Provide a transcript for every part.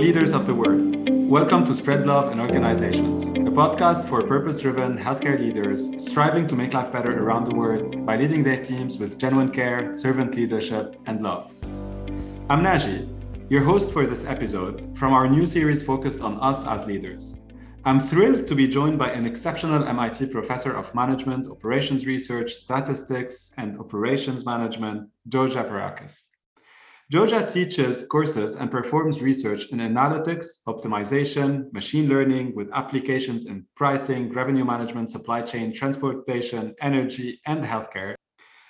leaders of the world. Welcome to Spread Love in Organizations, a podcast for purpose-driven healthcare leaders striving to make life better around the world by leading their teams with genuine care, servant leadership, and love. I'm Naji, your host for this episode from our new series focused on us as leaders. I'm thrilled to be joined by an exceptional MIT professor of management, operations research, statistics, and operations management, Georgia Perakis. Georgia teaches courses and performs research in analytics, optimization, machine learning with applications in pricing, revenue management, supply chain, transportation, energy, and healthcare.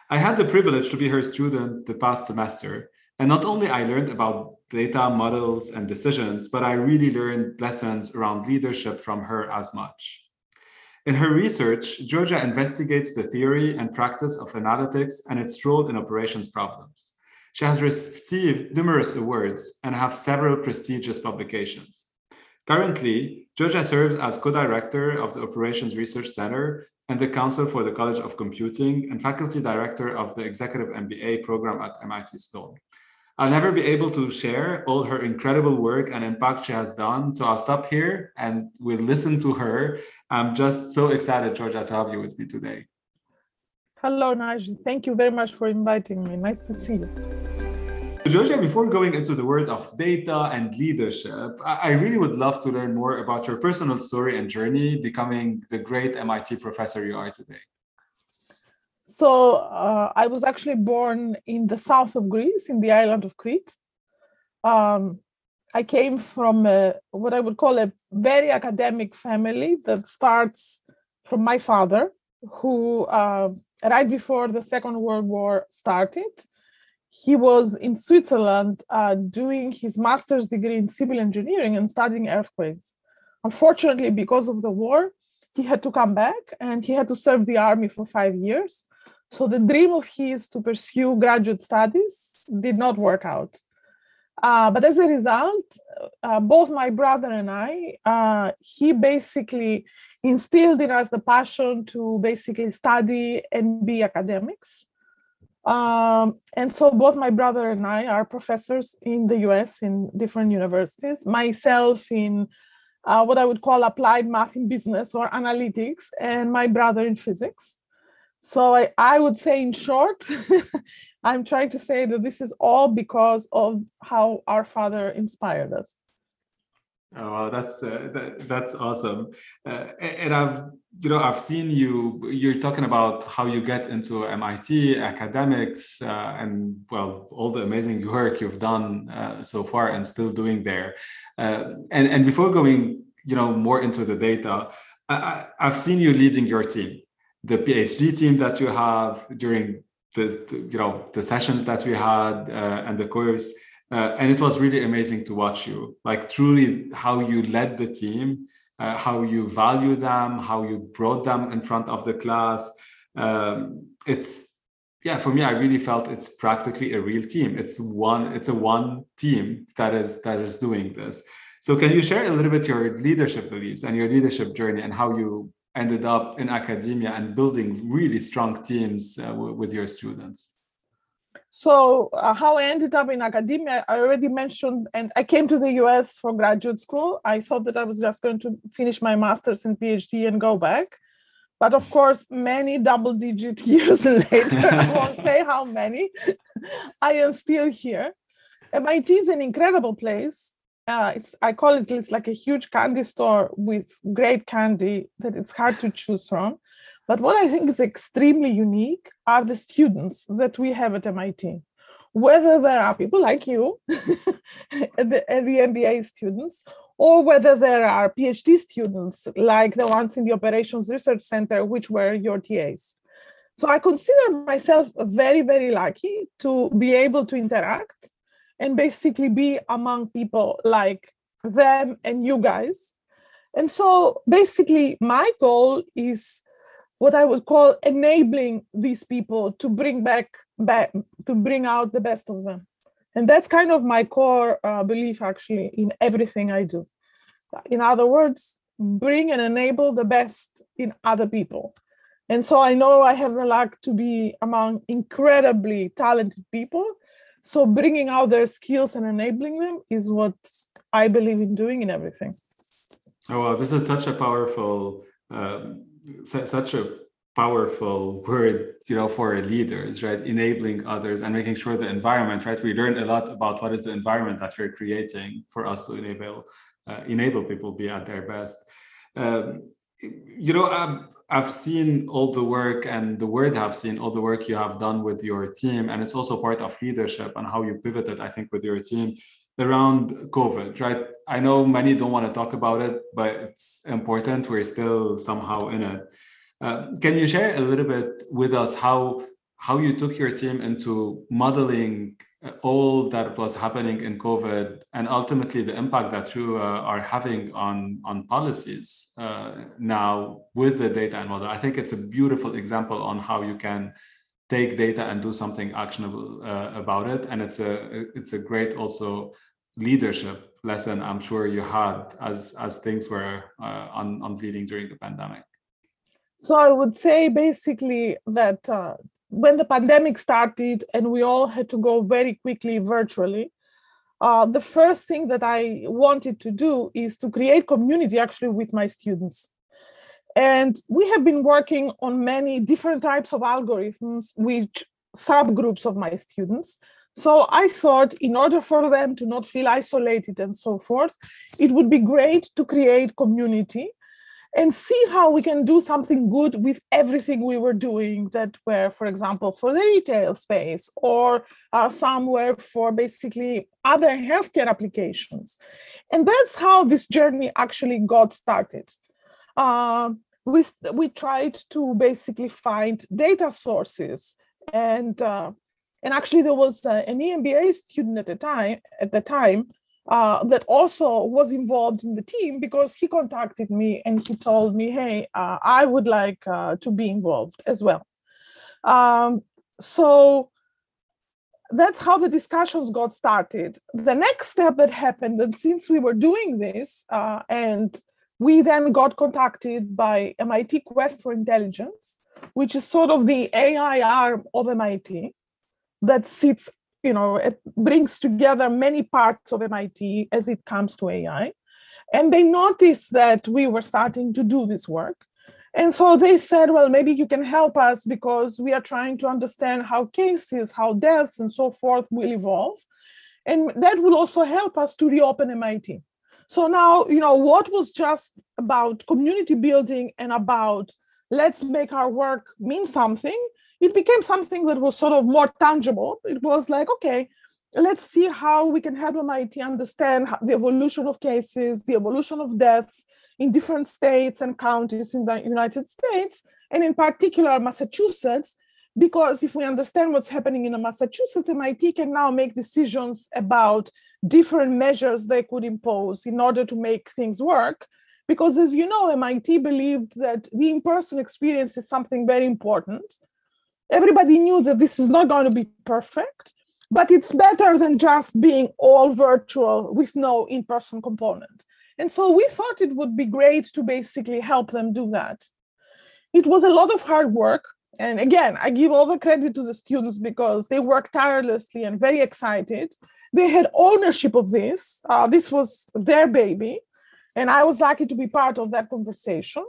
I had the privilege to be her student the past semester. And not only I learned about data models and decisions, but I really learned lessons around leadership from her as much. In her research, Georgia investigates the theory and practice of analytics and its role in operations problems. She has received numerous awards and has several prestigious publications. Currently, Georgia serves as co-director of the Operations Research Center and the Council for the College of Computing and faculty director of the Executive MBA program at MIT Sloan. I'll never be able to share all her incredible work and impact she has done, so I'll stop here and we'll listen to her. I'm just so excited, Georgia, to have you with me today. Hello, Naj. Thank you very much for inviting me. Nice to see you. Georgia, before going into the world of data and leadership, I really would love to learn more about your personal story and journey becoming the great MIT professor you are today. So I was actually born in the south of Greece, in the island of Crete. I came from what I would call a very academic family that starts from my father, who right before the Second World War started, he was in Switzerland doing his master's degree in civil engineering and studying earthquakes. Unfortunately, because of the war, he had to come back and he had to serve the army for 5 years. So the dream of his to pursue graduate studies did not work out. But as a result, both my brother and I, he basically instilled in us the passion to basically study and be academics. And so both my brother and I are professors in the US in different universities, myself in what I would call applied math in business or analytics, and my brother in physics. So I would say in short, I'm trying to say that this is all because of how our father inspired us. Oh, that's awesome. And I've seen you're talking about how you get into MIT academics and well, all the amazing work you've done so far and still doing there. And before going, more into the data, I've seen you leading your team, the PhD team that you have during the sessions that we had and the course. And it was really amazing to watch you, like truly how you led the team, how you value them, how you brought them in front of the class. For me, I really felt it's practically a real team. It's a one team that is doing this. So can you share a little bit your leadership beliefs and your leadership journey and how you ended up in academia and building really strong teams with your students? So how I ended up in academia, I already mentioned, and I came to the US for graduate school. I thought that I was just going to finish my master's and PhD and go back. But of course, many double-digit years later, I won't say how many, I am still here. MIT is an incredible place. I call it's like a huge candy store with great candy that it's hard to choose from. But what I think is extremely unique are the students that we have at MIT. Whether there are people like you, the MBA students, or whether there are PhD students like the ones in the Operations Research Center, which were your TAs. So I consider myself very, very lucky to be able to interact and basically be among people like them and you guys. And so basically my goal is what I would call enabling these people to bring to bring out the best of them. And that's kind of my core belief actually in everything I do. In other words, bring and enable the best in other people. And so I know I have the luck to be among incredibly talented people So bringing out their skills and enabling them is what I believe in doing in everything. Oh, wow, this is such a powerful, such a powerful word, for leaders, right? Enabling others and making sure the environment, right? We learned a lot about what is the environment that we're creating for us to enable people be at their best. I've seen all the work, and the word have seen all the work you have done with your team, and it's also part of leadership and how you pivoted, I think, with your team around COVID, right? I know many don't want to talk about it, but it's important. We're still somehow in it. Can you share a little bit with us how you took your team into modeling all that was happening in COVID and ultimately the impact that you are having on policies now with the data and model? I think it's a beautiful example on how you can take data and do something actionable about it. And it's a great also leadership lesson I'm sure you had as things were unveiling during the pandemic. So I would say basically that when the pandemic started and we all had to go very quickly virtually, the first thing that I wanted to do is to create community actually with my students. And we have been working on many different types of algorithms with subgroups of my students. So I thought in order for them to not feel isolated and so forth, it would be great to create community and see how we can do something good with everything we were doing that were, for example, for the retail space or somewhere for basically other healthcare applications. And that's how this journey actually got started. We tried to basically find data sources, and actually there was an EMBA student at the time that also was involved in the team, because he contacted me and he told me, hey, I would like to be involved as well. So that's how the discussions got started. The next step that happened, and since we were doing this, and we then got contacted by MIT Quest for Intelligence, which is sort of the AI arm of MIT that sits, it brings together many parts of MIT as it comes to AI. And they noticed that we were starting to do this work. And so they said, well, maybe you can help us because we are trying to understand how cases, how deaths and so forth will evolve. And that will also help us to reopen MIT. So now, what was just about community building and about let's make our work mean something, it became something that was sort of more tangible. It was like, okay, let's see how we can help MIT understand the evolution of cases, the evolution of deaths in different states and counties in the United States, and in particular Massachusetts, because if we understand what's happening in Massachusetts, MIT can now make decisions about different measures they could impose in order to make things work. Because as you know, MIT believed that the in-person experience is something very important. Everybody knew that this is not going to be perfect, but it's better than just being all virtual with no in-person component. And so we thought it would be great to basically help them do that. It was a lot of hard work. And again, I give all the credit to the students because they worked tirelessly and very excited. They had ownership of this. This was their baby. And I was lucky to be part of that conversation.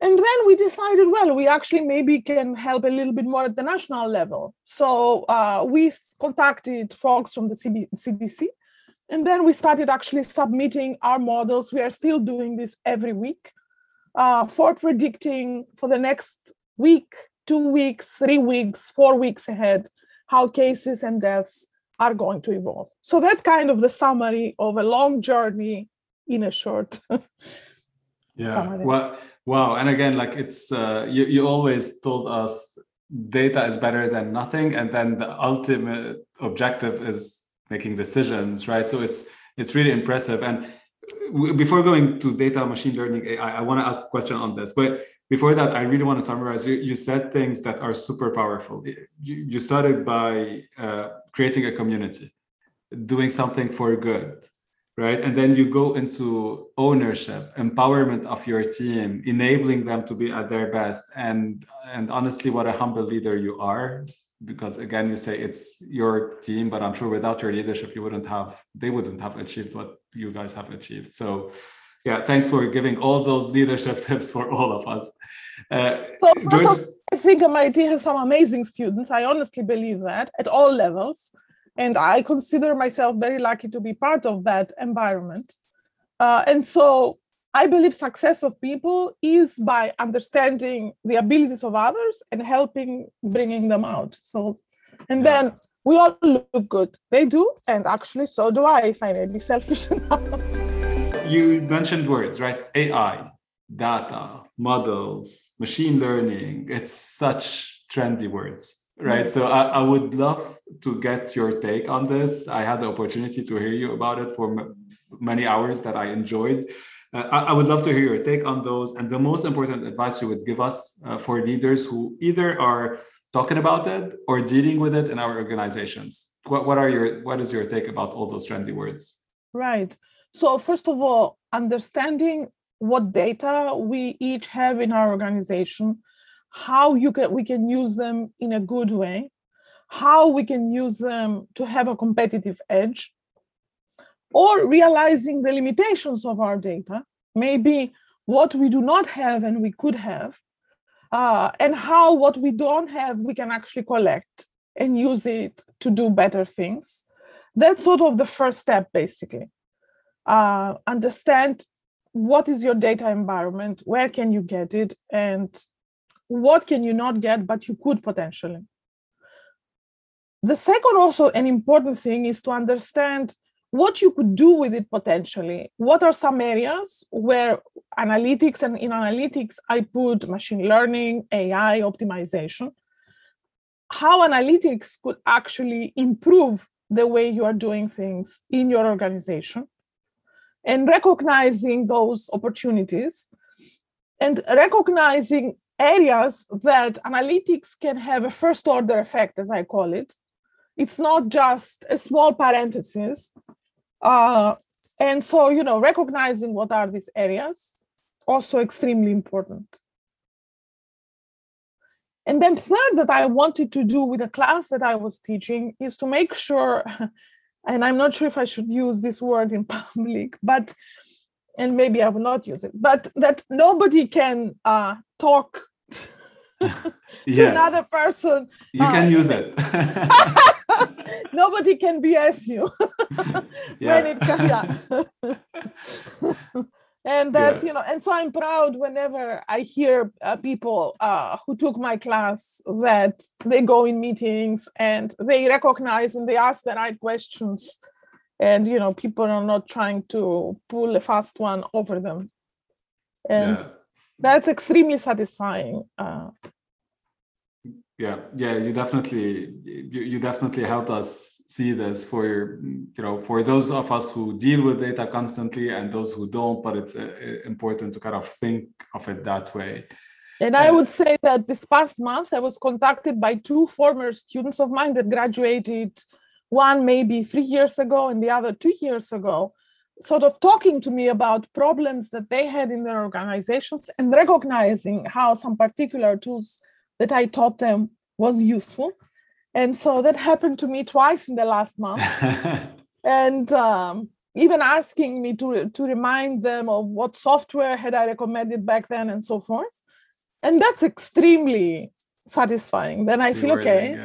And then we decided, well, we actually maybe can help a little bit more at the national level. So we contacted folks from the CDC, and then we started actually submitting our models. We are still doing this every week for predicting for the next week, 2 weeks, 3 weeks, 4 weeks ahead, how cases and deaths are going to evolve. So that's kind of the summary of a long journey in a short summary. Well, wow. And again, like it's, you always told us data is better than nothing. And then the ultimate objective is making decisions, right? So it's really impressive. And before going to data, machine learning, AI, I want to ask a question on this. But before that, I really want to summarize. You said things that are super powerful. You started by creating a community, doing something for good, right? And then you go into ownership, empowerment of your team, enabling them to be at their best. And honestly, what a humble leader you are. because again, you say it's your team, but I'm sure without your leadership, they wouldn't have achieved what you guys have achieved. So yeah, thanks for giving all those leadership tips for all of us. So first of all, I think MIT has some amazing students. I honestly believe that at all levels. And I consider myself very lucky to be part of that environment. And so I believe success of people is by understanding the abilities of others and helping bringing them out. So, and then we all look good. They do, and actually so do I, if I may be selfish enough. You mentioned words, right? AI, data, models, machine learning. It's such trendy words, right? So I would love to get your take on this. I had the opportunity to hear you about it for many hours that I enjoyed. I would love to hear your take on those and the most important advice you would give us for leaders who either are talking about it or dealing with it in our organizations. What is your take about all those trendy words? Right. So first of all, understanding what data we each have in our organization, how we can use them in a good way, how we can use them to have a competitive edge, or realizing the limitations of our data, maybe what we do not have and we could have, and how what we don't have we can actually collect and use it to do better things. That's sort of the first step, basically. Understand what is your data environment, where can you get it, and what can you not get, but you could potentially. The second, also an important thing, is to understand what you could do with it potentially. What are some areas where analytics, and in analytics, I put machine learning, AI, optimization, how analytics could actually improve the way you are doing things in your organization, and recognizing those opportunities and recognizing areas that analytics can have a first order effect, as I call it. It's not just a small parenthesis. And so, recognizing what are these areas, also extremely important. And then third, that I wanted to do with the class that I was teaching is to make sure, and I'm not sure if I should use this word in public, and maybe I will not use it, but that nobody can talk to another person. You can use it. Nobody can BS you when it comes. And that, and so I'm proud whenever I hear people who took my class that they go in meetings and they recognize and they ask the right questions. And, people are not trying to pull a fast one over them. And that's extremely satisfying. You definitely helped us see this for those of us who deal with data constantly and those who don't, but it's important to kind of think of it that way. And I would say that this past month, I was contacted by 2 former students of mine that graduated, one maybe 3 years ago and the other 2 years ago, sort of talking to me about problems that they had in their organizations and recognizing how some particular tools that I taught them was useful. And so that happened to me twice in the last month. And even asking me to remind them of what software had I recommended back then and so forth. And that's extremely satisfying. Then I feel okay.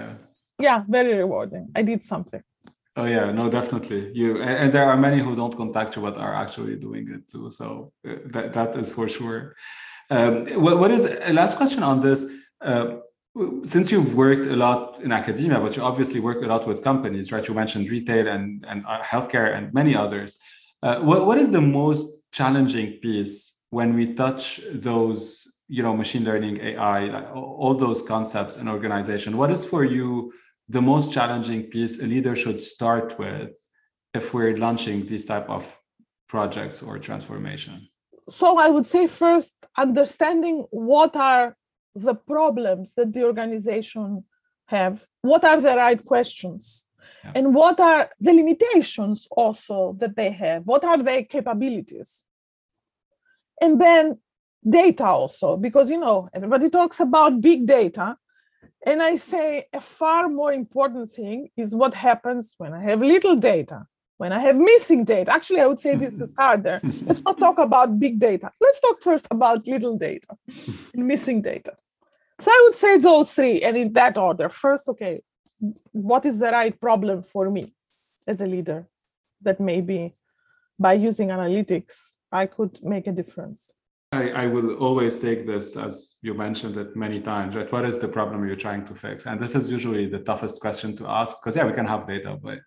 Yeah, very rewarding. I did something. Oh yeah, no, definitely. And there are many who don't contact you but are actually doing it too. So that is for sure. What is last question on this? Since you've worked a lot in academia, but you obviously work a lot with companies, right? You mentioned retail and healthcare and many others. What is the most challenging piece when we touch those, machine learning, AI, all those concepts in organization? What is for you the most challenging piece a leader should start with if we're launching these type of projects or transformation? So I would say first, understanding what are the problems that the organization have, what are the right questions, and what are the limitations also that they have, what are their capabilities. And then data also, because, everybody talks about big data, And I say a far more important thing is what happens when I have little data, when I have missing data. Actually, I would say this is harder. Let's not talk about big data. Let's talk first about little data and missing data. So I would say those three, and in that order. First, okay, what is the right problem for me as a leader that maybe by using analytics, I could make a difference? I will always take this, as you mentioned it many times, right? What is the problem you're trying to fix? And this is usually the toughest question to ask, because we can have data, but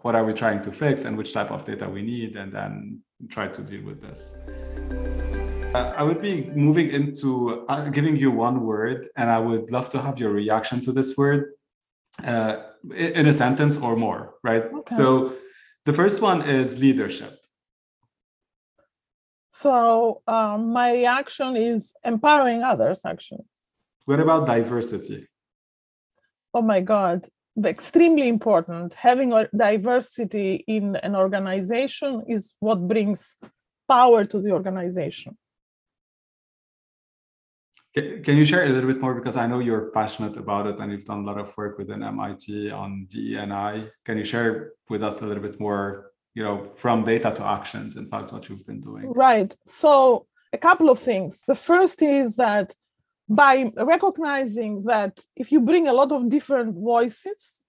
what are we trying to fix and which type of data we need, and then try to deal with this. I would be moving into giving you one word, and I would love to have your reaction to this word in a sentence or more, right? Okay. So the first one is leadership. So my reaction is empowering others, actually. What about diversity? Oh my God, extremely important. Having a diversity in an organization is what brings power to the organization. Can you share a little bit more? Because I know you're passionate about it and you've done a lot of work within MIT on DE&I. Can you share with us a little bit more, from data to actions, in fact, what you've been doing? Right. So a couple of things. The first is that by recognizing that if you bring a lot of different voices,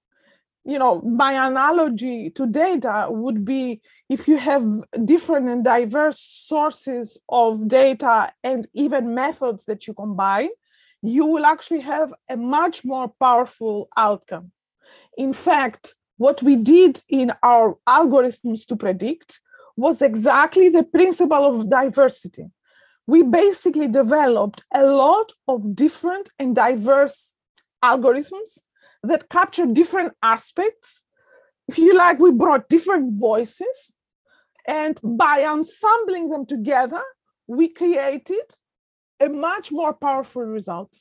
my analogy to data would be if you have different and diverse sources of data and even methods that you combine, you will actually have a much more powerful outcome. In fact, what we did in our algorithms to predict was exactly the principle of diversity. We basically developed a lot of different and diverse algorithms that capture different aspects. If you like, we brought different voices, and by ensembling them together, we created a much more powerful result.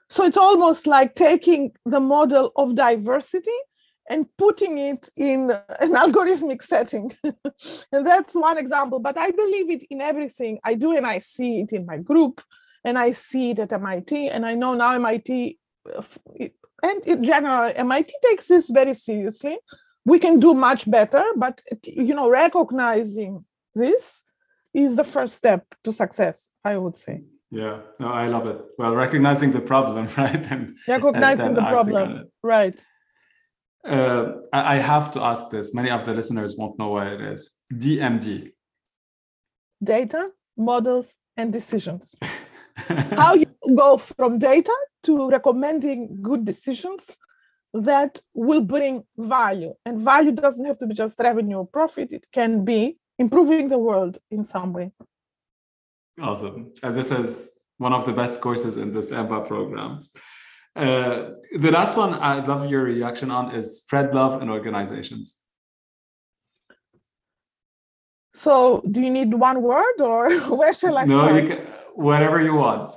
So it's almost like taking the model of diversity and putting it in an algorithmic setting. And that's one example, but I believe it in everything I do, and I see it in my group, and I see it at MIT, and I know now MIT, and in general, MIT takes this very seriously. We can do much better, but recognizing this is the first step to success, I would say. Yeah, no, I love it. Well, recognizing the problem, right? And recognizing the problem, right. I have to ask this. Many of the listeners won't know what it is. DMD. Data, models, and decisions. How you go from data to recommending good decisions that will bring value. And value doesn't have to be just revenue or profit. It can be improving the world in some way. Awesome. And this is one of the best courses in this EMBA programs. The last one I'd love your reaction on is spread love in organizations. So do you need one word, or where shall I start? No, you can, whatever you want.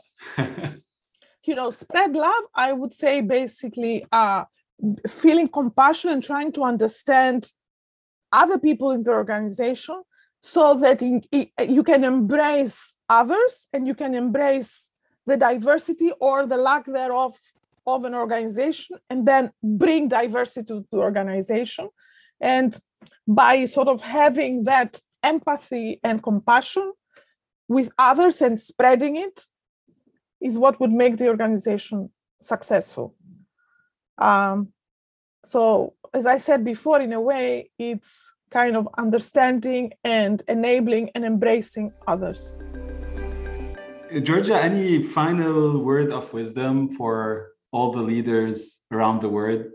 Spread love, I would say basically feeling compassion and trying to understand other people in the organization so that you can embrace others and you can embrace the diversity or the lack thereof of an organization, and then bring diversity to the organization. And by sort of having that empathy and compassion with others and spreading it is what would make the organization successful. So as I said before, in a way, it's kind of understanding and enabling and embracing others. Georgia, any final word of wisdom for all the leaders around the world?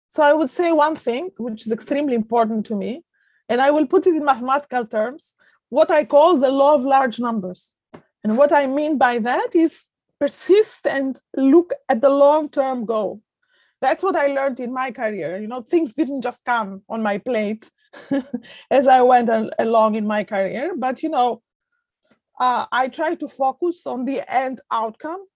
So I would say one thing, which is extremely important to me, and I will put it in mathematical terms, what I call the law of large numbers. And what I mean by that is persist and look at the long-term goal. That's what I learned in my career. Things didn't just come on my plate as I went along in my career, but, I try to focus on the end outcome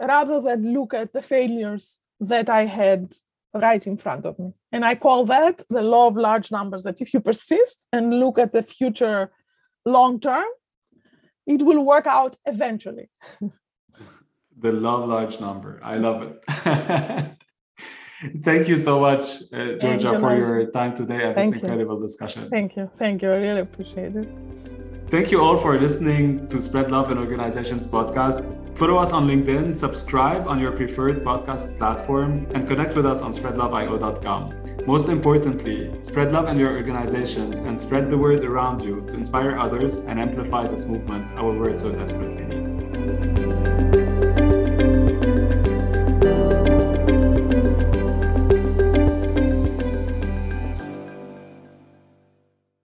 rather than look at the failures that I had right in front of me. And I call that the law of large numbers, that if you persist and look at the future long term, it will work out eventually. The love large number. I love it. Thank you so much, Georgia, for your time today and this incredible discussion. Thank you. Thank you. I really appreciate it. Thank you all for listening to Spread Love in Organizations podcast. Follow us on LinkedIn, subscribe on your preferred podcast platform, and connect with us on SpreadLoveIO.com. Most importantly, spread love in your organizations and spread the word around you to inspire others and amplify this movement our world so desperately needs.